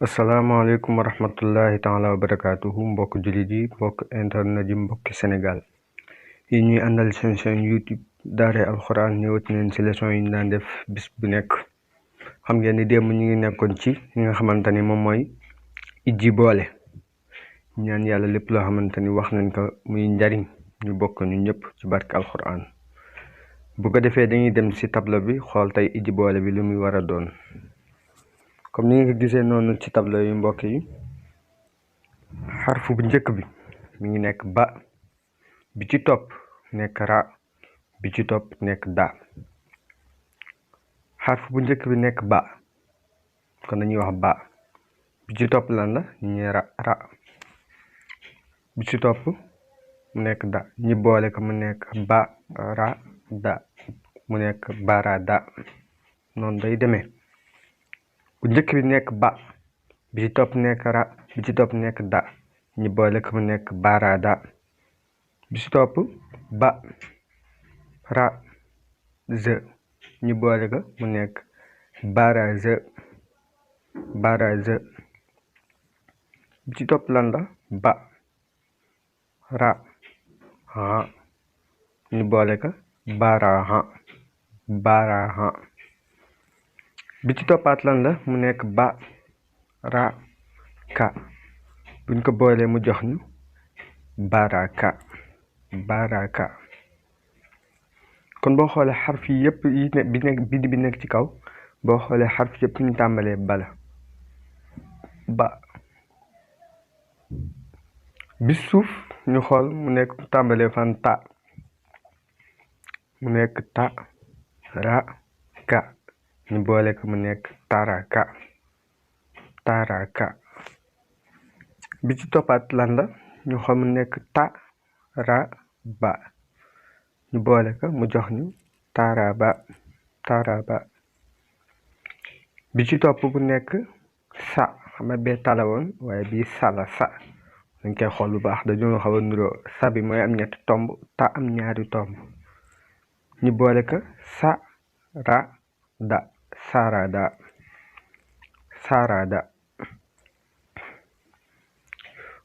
asalaamaaleykum wa rahmatullahi taala wa barakaatuhu mbokk jullit yi mbokk internet yi mbokki Sénégal yi ñuy àndal seen YouTube Daaray Alxuraan ñëwati neen ci leçon yi ñu daan def bis bu nekk. xam ngeen ni démb ñu ngi nekkoon ci li nga xamante ni moom mooy ijji boole. ñaan yàlla lépp loo xamante ni wax nañ ko muy njariñ ñu bokk ñu ñëpp ci barke alxuraan. bu ko defee dañuy dem ci tableau bi xool tey ijji boole bi lu muy war a doon. comme ni nga ko gisee noonu ci tableau yi mbokk yi, xarfu bu njëkk bi mi ngi nekk ba, bi ci topp nekk ra, bi ci topp nekk da. xarfu bu njëkk bi nekk ba, kon dañuy wax ba. bi ci topp lan la ñu ra, bi ci topp mu nekk da, ñi boole ko mu nekk ba ra da, mu nekk bara da. noonu day demee. bu njëkk bi nekk ba, bi ci topp nekk ra, bi ci topp nekk da, ñi boole ko mu nekk barada. bi ci topp ba ra ze, ñi boole ko mu nekk baraze baraze. bi ci topp lan la ba ra ha, ñi boole ko baraha baraha. bi ci toppaat lan la mu nekk ba ra ka, buñ ko boolee mu jox ñu baraka baraka. kon boo xoolee xarf yi yëpp yi ne bi nekk ci kaw, boo xoolee xarf yëpp ñu tàmbalee bala ba. bi suuf ñu xool mu nekk tàmbalee fan ta, mu nekk ta ra ka, ñu boole ko mu nekk taraka taraka. bi ci toppaat lan la ñu xool mu nekk ta ra ba, ñu boole ko mu jox ñu taraba taraba. bi ci topp bu nekk sa, xam nga bee tala woon waaye bii sala sa, dañ koy xool bu baax dañoo xaw a nuroo. sa bi mooy am ñetti tomb, ta am ñaari tomb, ñu boole ko sa ra da sarada sarada.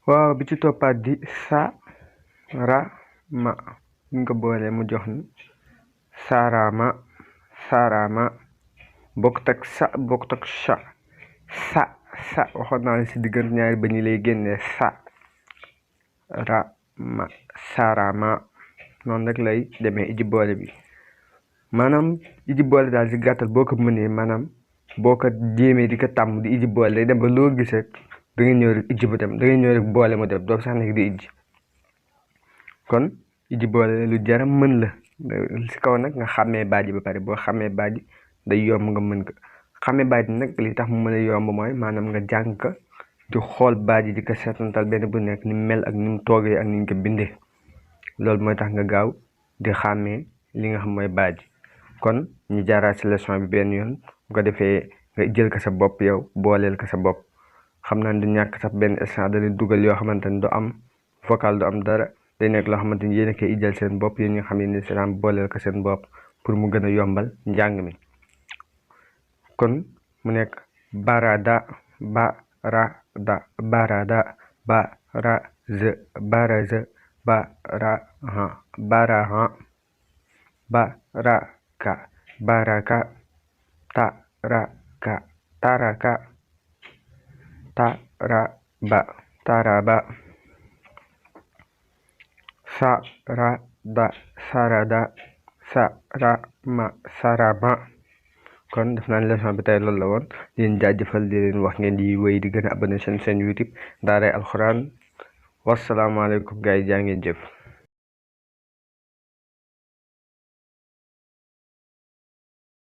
waaw bi ci toppaat di sa ra ma, ñu ko boolee mu jox ñu sarama sarama. bokkut ak sa bokkut ak sa sa waxoon naa ne si diggante ñaari ba ñu lay génnee sa ra ma sarama. noonu rek lay demee iji boole bi. maanaam iji boole daal si gàttal boo ko mënee, maanaam boo ko jéemee di ko tàmm di iji boole day dem ba loo gis rek da nga ñëw rek iji mu dem, da nga ñëw rek boole mu dem, doo sax nekk di iji. kon iji boole lu jaram mën la. si kaw nag nga xàmmee baaji ba pare. boo xàmmee baaji day yomb nga mën ko. xàmmee baaji nag li tax mu mën a yomb mooy maanaam nga jàng ko di xool baaji di ko seetantal benn bu nekk ni mu mel ak ni mu toogee ak ni ñu ko bindee. loolu mooy tax nga gaaw di xàmmee li nga xam mooy baaji. kon ñu jaaraat si leçon bi benn yoon, bu ko defee nga jël ko sa bopp yow booleel ko sa bopp. xam naa ne du ñàkk sax benn instant dana dugal yoo xamante ni du am vocal du am dara, day nekk loo xamante ni yéen a koy ijjal seen bopp yéen ñi nga xam ne ni booleel ko seen bopp pour mu gën a yombal njàng mi. kon mu nekk barada barada barada baraze baraze baraha baraha baraka baraka taraka taraka taraba taraba sarada sarada sarama sarama. kon def naa ne leçon bi tey loolu la woon. di leen jaajëfal di leen wax ngeen di wéy di gën a abonné seen YouTube Daaray Alxuraan. wasalaamaaleykum gars yi, jaa ngeen jëf.